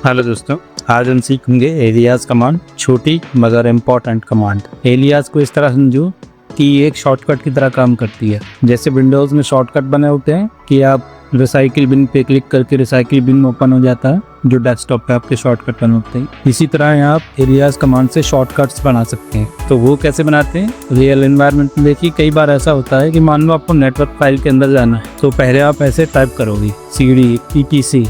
Hello दोस्तों, आज हम सीखेंगे एलियास कमांड, छोटी मगर इम्पोर्टेंट कमांड। एलियास को इस तरह समझो कि ये एक शॉर्टकट की तरह काम करती है। जैसे विंडोज़ में शॉर्टकट बने होते हैं कि आप रिसाइकिल बिन पे क्लिक करके रिसाइकिल बिन ओपन हो जाता है, जो डेस्कटॉप पे आपके शॉर्टकट बने होते हैं। इसी तरह आप एलियास कमांड से शॉर्टकट्स बना सकते हैं। तो वो कैसे बनाते हैं? रियल एनवायरनमेंट में देखिए, कई बार ऐसा होता है कि मान लो आपको नेटवर्क फाइल के अंदर जाना है, तो पहले आप ऐसे टाइप करोगे cd etc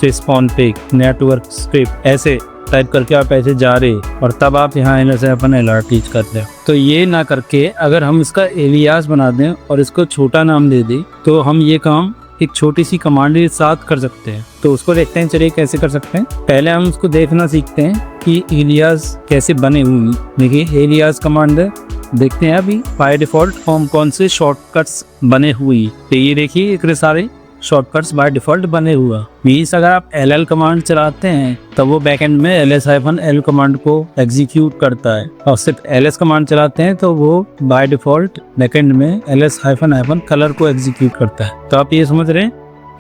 स्पॉनपिक नेटवर्क स्क्रिप्ट, ऐसे टाइप करके आप ऐसे जा रहे और तब आप यहाँ एन से अपन अलर्ट यूज करते हैं। तो ये ना करके अगर हम इसका एलियास बना दें और इसको छोटा नाम दे दें, तो हम ये काम एक छोटी सी कमांड के साथ कर सकते हैं। तो उसको देखते हैं, चलिए कैसे कर सकते हैं। पहले हम उसको देखना सीखते हैं कि एलियास कैसे बने हुए। देखिए एलियास कमांड है, देखते हैं अभी बाय डिफॉल्ट हम कौन से शॉर्टकट्स बने हुए। तो ये देखिए इतने सारे शॉर्टकट्स बाय डिफॉल्ट बने हुआ। मीन्स अगर आप ll कमांड चलाते हैं तो वो बैकएंड में ls-l कमांड को एग्जीक्यूट करता है, और सिर्फ ls कमांड चलाते हैं तो वो बाय डिफॉल्ट बैकएंड में ls-l कलर को एग्जीक्यूट करता है। तो आप ये समझ रहे हैं,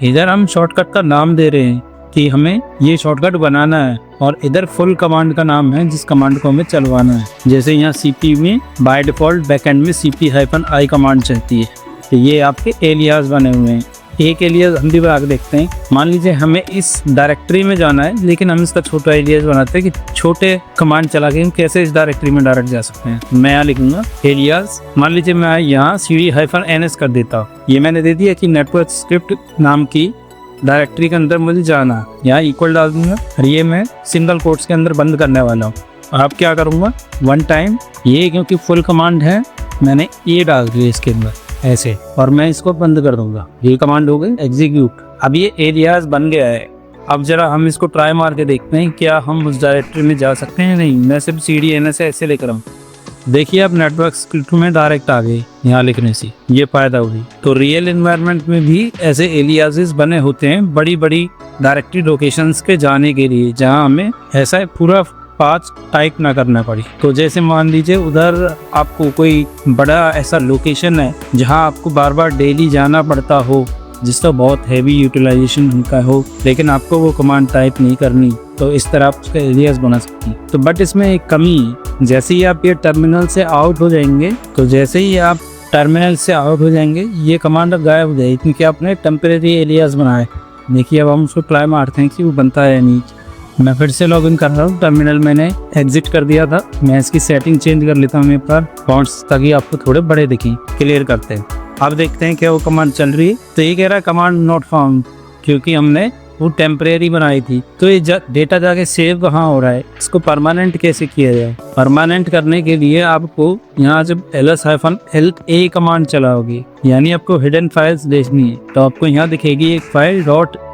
इधर हम शॉर्टकट का नाम दे रहे हैं कि हमें ये शॉर्टकट बनाना है, और इधर फुल कमांड का नाम है जिस कमांड को हमें चलवाना है। जैसे यहाँ cp में बाय डिफॉल्ट बैकएंड में cp-i कमांड चलती है। तो ये आपके एलियास बने हुए हैं। एक एलियास हम भी बना के देखते हैं। मान लीजिए हमें इस डायरेक्टरी में जाना है, लेकिन हम इसका छोटा एलियास बनाते हैं कि छोटे कमांड चला के हम कैसे इस डायरेक्टरी में डायरेक्ट जा सकते हैं। मैं यहाँ लिखूंगा एलियास, मान लीजिए मैं यहाँ cd-ns कर देता हूँ। ये मैंने दे दिया कि नेटवर्क स्क्रिप्ट नाम की डायरेक्टरी के अंदर मुझे जाना। यहाँ इक्वल डाल दूंगा और ये मैं सिंगल कोट्स के अंदर बंद करने वाला हूँ। अब क्या करूँगा, वन टाइम ये, क्योंकि फुल कमांड है, मैंने ये डाल दिया इसके अंदर ऐसे, और मैं इसको बंद कर दूंगा। ये कमांड हो गई एग्जीक्यूट। अब ये एलियास बन गया है। अब जरा हम इसको ट्राई मार के देखते हैं क्या हम उस डायरेक्टरी में जा सकते हैं। नहीं, मैं सिर्फ cd-ns से ऐसे लेकर आऊँ। देखिए अब नेटवर्क स्क्रिप्ट में डायरेक्ट आ गए यहाँ लिखने से, ये फायदा हुई। तो रियल एनवायरनमेंट में भी ऐसे एलियासेस बने होते हैं बड़ी बड़ी डायरेक्टरी लोकेशंस के जाने के लिए, जहाँ हमें ऐसा पूरा पाथ टाइप ना करना पड़ी। तो जैसे मान लीजिए उधर आपको कोई बड़ा ऐसा लोकेशन है जहां आपको बार बार डेली जाना पड़ता हो, जिसका बहुत हैवी यूटिलाइजेशन उनका हो, लेकिन आपको वो कमांड टाइप नहीं करनी, तो इस तरह आप उसका एलियास बना सकते हैं। तो बट इसमें एक कमी है, जैसे ही आप ये टर्मिनल से आउट हो जाएंगे, तो जैसे ही आप टर्मिनल से आउट हो जाएंगे ये कमांड अब गायब हो जाएगी, क्योंकि आपने टेम्परेरी एलियास बनाया है। देखिए अब हम उसको ट्राई मारते हैं कि वो बनता है या नहीं। मैं फिर से लॉगिन कर रहा हूँ, टर्मिनल मैंने एग्जिट कर दिया था। मैं इसकी सेटिंग चेंज कर लेता हूँ मेरे पास फॉन्ट्स, ताकि आपको थोड़े बड़े दिखें। क्लियर करते हैं, अब देखते हैं क्या वो कमांड चल रही है। तो ये कह रहा है कमांड नॉट फाउंड, क्योंकि हमने वो टेम्परेरी बनाई थी। तो ये डेटा जाके सेव कहाँ हो रहा है, इसको परमानेंट कैसे किया जाए। परमानेंट करने के लिए आपको यहाँ जब ls-l कमांड चलाओगे, यानी आपको हिडन फाइल्स देखनी है, तो आपको यहाँ दिखेगी एक फाइल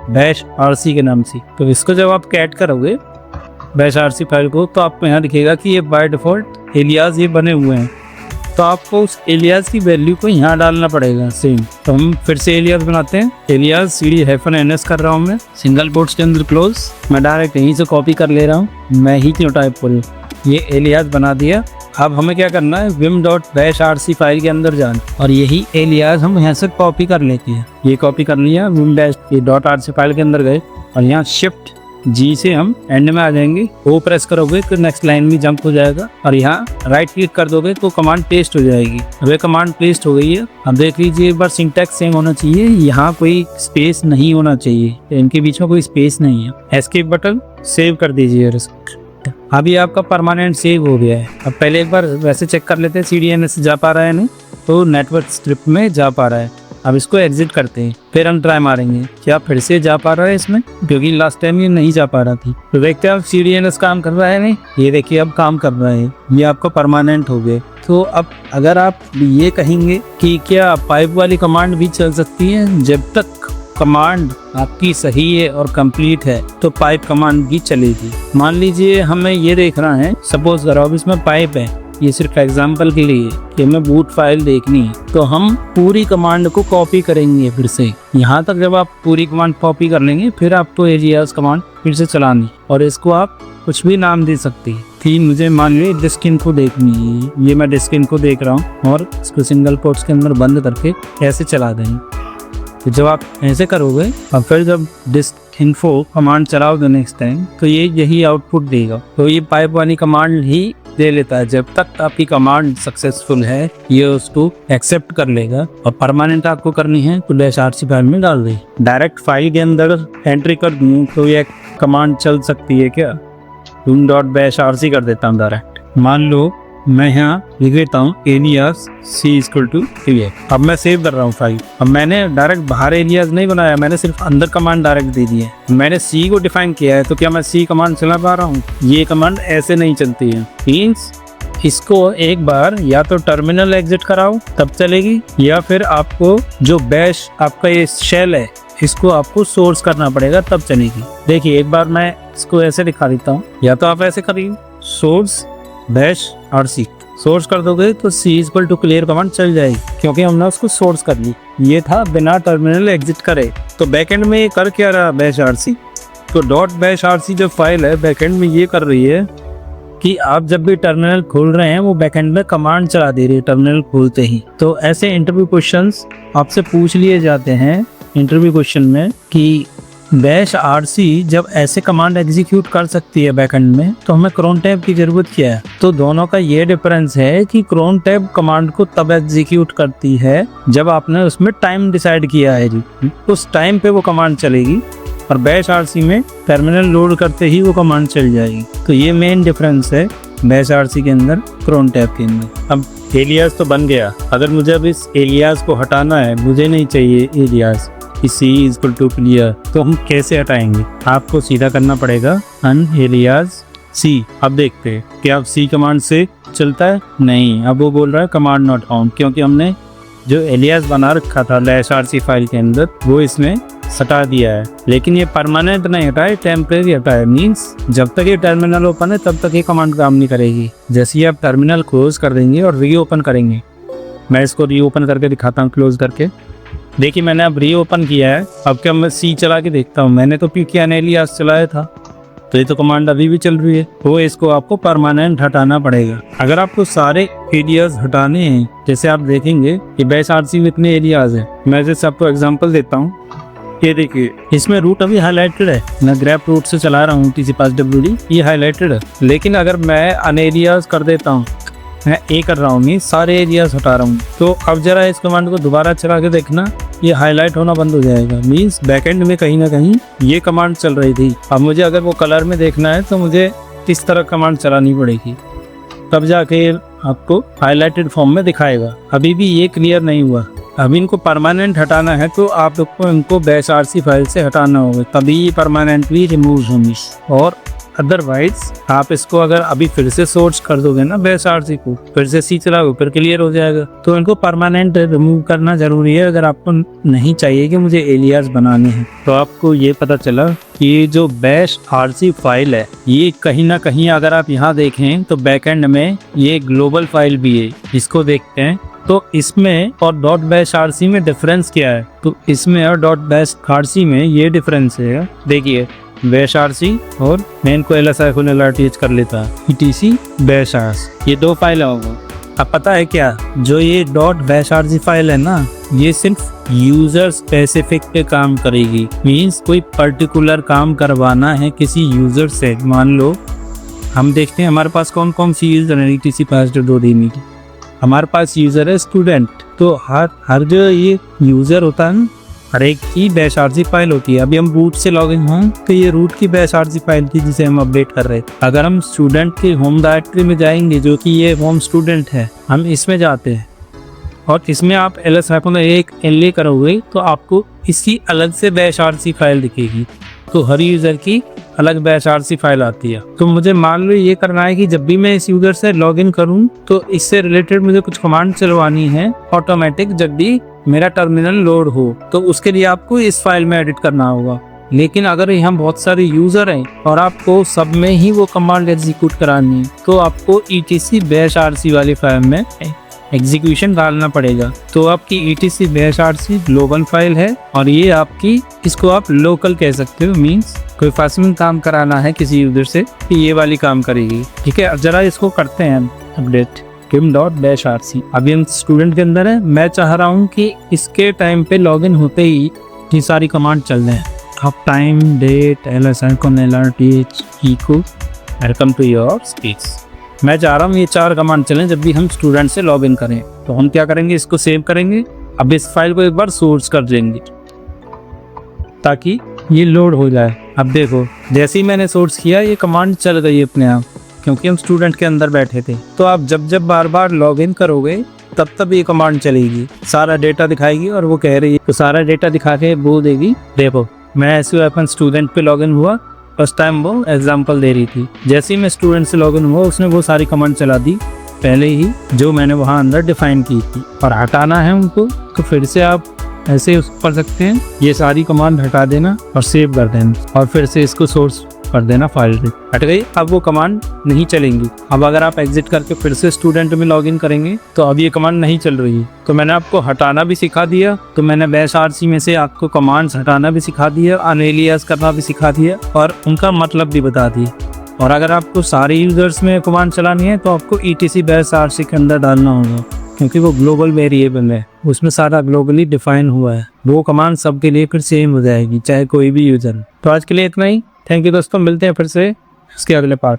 .rc के नाम से। तो इसको जब आप कैट करोगे -rc फाइल को, तो आपको यहाँ दिखेगा कि ये बाय डिफॉल्ट एलियास ये बने हुए हैं। तो आपको उस एलियास की वैल्यू को यहाँ डालना पड़ेगा सेम। तो हम फिर से एलियास बनाते हैं। एलियास cd-ns कर रहा हूँ मैं, सिंगल कोट्स के अंदर क्लोज। मैं डायरेक्ट यहीं से कॉपी कर ले रहा हूँ, मैं ही क्यों टाइप करूँ। ये एलियास बना दिया। अब हमें क्या करना है, vim.rc फाइल के अंदर जाना, और यही एलियास हम यहाँ से कॉपी कर लेते हैं। ये कॉपी कर लिया, vim.rc फाइल के अंदर गए, और यहाँ शिफ्ट G से हम एंड में आ जाएंगे। ओ प्रेस करोगे तो नेक्स्ट लाइन में जंप हो जाएगा, और यहाँ राइट क्लिक कर दोगे तो कमांड पेस्ट हो जाएगी। अब ये कमांड पेस्ट हो गई है। अब देख लीजिए एक बार सिंटैक्स सेम होना चाहिए, यहाँ कोई स्पेस नहीं होना चाहिए, इनके बीच में कोई स्पेस नहीं है। एस्केप बटन, सेव कर दीजिए। अभी आपका परमानेंट सेव हो गया है। अब पहले एक बार वैसे चेक कर लेते हैं cd-ns जा पा रहा है नहीं, तो नेटवर्क स्क्रिप्ट में जा पा रहा है। अब इसको एग्जिट करते हैं, फिर हम ट्राई मारेंगे क्या फिर से जा पा रहा है इसमें, क्योंकि लास्ट टाइम ये नहीं जा पा रहा थी। तो देखते हैं अब cd-ns काम कर रहा है नहीं, ये देखिए अब काम कर रहा है, ये आपका परमानेंट हो गया। तो अब अगर आप ये कहेंगे कि क्या पाइप वाली कमांड भी चल सकती है, जब तक कमांड आपकी सही है और कंप्लीट है तो पाइप कमांड भी चलेगी। मान लीजिए हमें ये देखना है, सपोज करो अब इसमें पाइप है, ये सिर्फ एग्जांपल के लिए कि हमें बूट फाइल देखनी है, तो हम पूरी कमांड को कॉपी करेंगे फिर से। यहाँ तक जब आप पूरी कमांड कॉपी कर लेंगे, फिर आपको एलियास कमांड फिर से चलानी, और इसको आप कुछ भी नाम दे सकते हैं। कि मुझे मान लीजिए डिस्क इनको देखनी है, ये मैं डिस्क इनको देख रहा हूँ, और इसको सिंगल कोट्स के अंदर बंद करके ऐसे चला देंगे। तो जब आप ऐसे करोगे और फिर जब डिस्क इन्फो कमांड चलाओ द नेक्स्ट टाइम, तो ये यही आउटपुट देगा। तो ये पाइप वाली कमांड ही दे लेता है। जब तक आपकी कमांड सक्सेसफुल है ये उसको एक्सेप्ट कर लेगा, और परमानेंट आपको करनी है तो -rc फाइल में डाल दे। डायरेक्ट फाइल के अंदर एंट्री कर दूँ तो ये कमांड चल सकती है क्या? -rc कर देता हूँ डायरेक्ट। मान लो मैं यहाँ लिख देता हूँ एलियास c=a। अब मैं सेव कर रहा हूँ फाइल। अब मैंने डायरेक्ट बाहर एलियास नहीं बनाया, मैंने सिर्फ अंदर कमांड डायरेक्ट दे दी है। मैंने c को डिफाइन किया है, तो क्या मैं c कमांड चला पा रहा हूँ? ये कमांड ऐसे नहीं चलती है। मीन्स इसको एक बार या तो टर्मिनल एग्जिट कराओ तब चलेगी, या फिर आपको जो बैश आपका ये शेल है इसको आपको सोर्स करना पड़ेगा तब चलेगी। देखिए एक बार मैं इसको ऐसे दिखा देता हूँ, या तो आप ऐसे करिए सोर्स -rc सोर्स कर दोगे तो c=clear कमांड चल जाएगी, क्योंकि हमने उसको सोर्स कर ली। ये था बिना टर्मिनल एग्जिट करे। तो बैकएंड में ये कर क्या रहा -rc? तो .bashrc जो फाइल है बैकएंड में ये कर रही है कि आप जब भी टर्मिनल खोल रहे हैं वो बैकएंड में कमांड चला दे रही है टर्मिनल खोलते ही। तो ऐसे इंटरव्यू क्वेश्चंस आपसे पूछ लिए जाते हैं इंटरव्यू क्वेश्चन में कि -rc जब ऐसे कमांड एग्जीक्यूट कर सकती है बैकएंड में, तो हमें cron टैब की जरूरत क्या है? तो दोनों का ये डिफरेंस है कि cron टैब कमांड को तब एग्जीक्यूट करती है जब आपने उसमें टाइम डिसाइड किया है जी, उस टाइम पे वो कमांड चलेगी, और -rc में टर्मिनल लोड करते ही वो कमांड चल जाएगी। तो ये मेन डिफरेंस है -rc के अंदर cron टैब के अंदर। अब एलियास तो बन गया, अगर मुझे अब इस एलियास को हटाना है, मुझे नहीं चाहिए एलियास c=clear, तो हम कैसे हटाएंगे? आपको सीधा करना पड़ेगा unaलियास c। अब देखते हैं कि अब c कमांड से चलता है। नहीं, अब वो बोल रहा है कमांड नॉट फाउंड, क्योंकि हमने जो एलियास बना रखा था -rc फाइल के अंदर वो इसमें हटा दिया है। लेकिन ये परमानेंट नहीं हटाए, टेम्परेरी हटाए। मीन्स जब तक ये टर्मिनल ओपन है तब तक ये कमांड काम नहीं करेगी। जैसे ही आप टर्मिनल क्लोज कर देंगे और रीओपन करेंगे, मैं इसको रीओपन करके दिखाता हूँ क्लोज करके। देखिए मैंने अब रीओपन किया है। अब क्या मैं c चला के देखता हूँ, मैंने तो unaलियास चलाया था, तो ये तो कमांड अभी भी चल रही है। तो इसको आपको परमानेंट हटाना पड़ेगा। अगर आपको सारे एरियाज हटाने हैं, जैसे आप देखेंगे ये -rc में इतने एरियाज है, मैं जैसे आपको एग्जांपल देता हूँ। ये देखिए इसमें रूट अभी हाईलाइटेड है, मैं ग्रैप रूट से चला रहा हूँ TCPasswd, ये हाईलाइटेड है। लेकिन अगर मैं अनएरियाज कर देता हूँ, मैं ए कर रहा हूँ, नहीं सारे एरियाज हटा रहा हूँ, तो अब जरा इस कमांड को दोबारा चला के देखना, ये हाईलाइट होना बंद हो जाएगा। मीन्स बैकएंड में कहीं ना कहीं ये कमांड चल रही थी। अब मुझे अगर वो कलर में देखना है तो मुझे इस तरह कमांड चलानी पड़ेगी, तब जाके आपको हाईलाइटेड फॉर्म में दिखाएगा। अभी भी ये क्लियर नहीं हुआ। अब इनको परमानेंट हटाना है तो आप लोग को इनको -rc फाइल से हटाना होगा, तभी परमानेंटली रिमूव होंगी। और अदरवाइज आप इसको अगर अभी फिर से सोर्स कर दोगे ना -rc को, फिर से c चलाओ, फिर क्लियर हो जाएगा। तो इनको परमानेंट रिमूव करना जरूरी है अगर आपको नहीं चाहिए कि मुझे एलियास बनाने हैं। तो आपको ये पता चला कि जो -rc फाइल है ये कहीं ना कहीं, अगर आप यहाँ देखें तो बैकएंड में ये ग्लोबल फाइल भी है। इसको देखते हैं तो इसमें और .bashrc में डिफरेंस क्या है। तो इसमें और .bashrc में ये डिफरेंस है। देखिए bashrc और मैं इनको LSI कर लेता है etc bashrc, ये दो फाइल होगा। अब पता है क्या, जो ये .bashrc फाइल है ना, ये सिर्फ यूजर स्पेसिफिक पे काम करेगी। मीन्स कोई पर्टिकुलर काम करवाना है किसी यूजर से। मान लो हम देखते हैं हमारे पास कौन कौन सी यूजर है TCPasswd में। हमारे पास यूजर है स्टूडेंट, तो हर जो ये यूजर होता है ना, हर एक की bashrc फाइल होती है। अभी हम रूट से लॉगिन हुए तो ये रूट की bashrc फाइल थी जिसे हम अपडेट कर रहे थे। अगर हम स्टूडेंट के होम डायरेक्टरी में जाएंगे, जो कि ये होम स्टूडेंट है, हम इसमें जाते हैं और इसमें आप ls-1 करोगे तो आपको इसकी अलग से bashrc फाइल दिखेगी। तो हर यूजर की अलग bashrc फाइल आती है। तो मुझे मान लो ये करना है कि जब भी मैं इस यूजर से लॉगिन करूं तो इससे रिलेटेड मुझे कुछ कमांड चलवानी है ऑटोमेटिक, जब भी मेरा टर्मिनल लोड हो, तो उसके लिए आपको इस फाइल में एडिट करना होगा। लेकिन अगर यहाँ बहुत सारे यूजर हैं और आपको सब में ही वो कमांड एग्जीक्यूट करानी है, तो आपको etc bashrc वाली फाइल में एग्जीक्यूशन डालना पड़ेगा। तो आपकी etc bashrc ग्लोबल फाइल है और ये आपकी, इसको आप लोकल कह सकते हो। मीन्स कोई फास्ट काम कराना है किसी यूजर से कि ये वाली काम करेगी। ठीक है, अब जरा इसको करते हैं अपडेट kim.bashrc। अभी हम स्टूडेंट के अंदर है। मैं चाह रहा हूँ कि इसके टाइम पे लॉगिन होते ही ये सारी कमांड चल रहे हैं। अब टाइम डेट LSI को LRTH इको वेलकम टू योर स्पीच। मैं चाह रहा हूँ ये 4 कमांड चलें जब भी हम स्टूडेंट से लॉग इन करें। तो हम क्या करेंगे, इसको सेव करेंगे। अब इस फाइल को एक बार सोर्स कर देंगे ताकि ये लोड हो जाए। अब देखो जैसे ही मैंने सोर्स किया ये कमांड चल गई अपने आप, क्योंकि हम स्टूडेंट के अंदर बैठे थे। तो आप जब बार बार लॉग इन करोगे तब ये कमांड चलेगी, सारा डेटा दिखाएगी और वो कह रही है तो सारा डेटा दिखा के बोल देगी देखो मैं ऐसे अपन स्टूडेंट पे लॉग इन हुआ। फर्स्ट टाइम वो एग्जांपल दे रही थी, जैसे ही मैं स्टूडेंट से लॉग इन हुआ उसने वो सारी कमांड चला दी पहले ही जो मैंने वहाँ अंदर डिफाइन की थी। और हटाना है उनको तो फिर से आप ऐसे कर सकते हैं, ये सारी कमांड हटा देना और सेव कर देना और फिर से इसको सोर्स कर देना, फाइल हट गई। अब वो कमांड नहीं चलेंगी। अब अगर आप एग्जिट करके फिर से स्टूडेंट में लॉगिन करेंगे तो अब ये कमांड नहीं चल रही है। तो मैंने आपको हटाना भी सिखा दिया, तो मैंने बैश RC में से आपको कमांड्स हटाना भी सिखा दिया, अनएलियास करना भी सिखा दिया और उनका मतलब भी बता दिया। और अगर आपको सारे यूजर्स में कमांड चलानी है तो आपको ETC बैश RC के अंदर डालना होगा, क्योंकि वो ग्लोबल वेरिएबल है, उसमें सारा ग्लोबली डिफाइन हुआ है। वो कमांड सबके लिए फिर सेम हो जाएगी चाहे कोई भी यूजर। तो आज के लिए इतना ही। थैंक यू दोस्तों, मिलते हैं फिर से इसके अगले पार्ट।